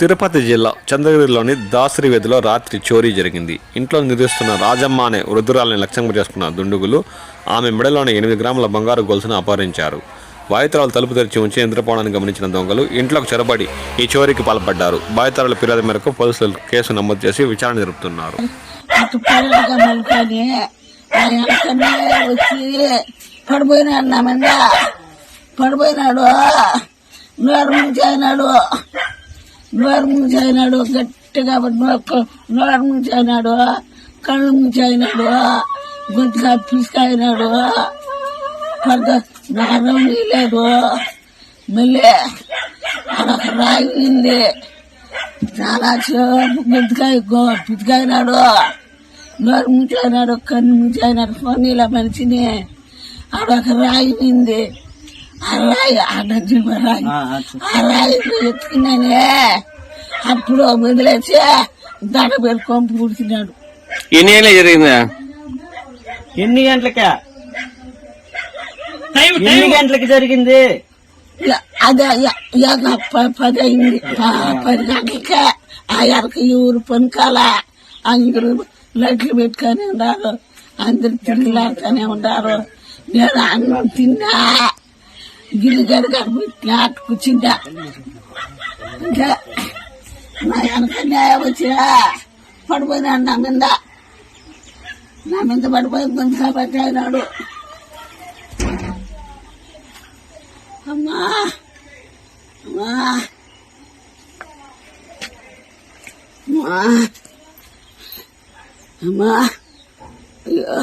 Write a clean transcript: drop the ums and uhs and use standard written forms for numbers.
తిరుపతి జిల్లా చంద్రగిరిలోని దాసరి వీధిలో రాత్రి చోరీ జరిగింది. ఇంట్లో నిద్రిస్తున్న రాజమ్మ అనే వృద్ధురాలిని లక్ష్యంగా చేసుకున్న దుండగులు ఆమె మెడలోని 8 గ్రాముల బంగారు గొలుసును అపహరించారు. బాధితురాలు తలుపు తెరిచి ఉంచి నిద్రపోవడానికి గమనించిన దొంగలు ఇంట్లోకి చొరబడి ఈ చోరీకి పాల్పడ్డారు. బాధితురాల ఫిర్యాదు మేరకు పోలీసులు కేసు నమోదు చేసి విచారణ జరుపుతున్నారు. నోరు ముంచైనాడు, గట్టిగా నోరు ముంచైనాడు, కళ్ళు ముంచైనాడు, గొంతుగా పిసుకైనాడు, నరం లేదు, మళ్ళీ అదొక రాయింది, చాలా గొంతుకాయ పిసుకైనాడు, నోరు ముంచైనాడు, కన్ను ముంచైనాడు, ఫోన్ల మనిషిని అదొక రాయింది. ఆ రాయి ఎత్తుకున్నానే అప్పుడు వదిలేసి దండ పెట్టుకొని పూడుతున్నాడు. ఎన్ని గంటలకు జరిగిందా? ఎన్ని గంటలకి జరిగింది? అదే 10 అయింది. 10 గంటలకే ఆ ఎరక ఊరు పనుకాల అందరూ లైట్లు పెట్టుకొని ఉన్నారు, అందరు తిరిగిలాడుతూనే ఉన్నారు. నేను అన్నం తిన్నా, గిల్లి గడిగా అటు కూర్చుంటా. ఇంకా నా వెనక న్యాయం వచ్చినా పడిపోయినాడు నా మీద పడిపోయి కొంచెం కాబట్టి అయినాడు. అమ్మా అమ్మా అమ్మా అమ్మా అయ్యో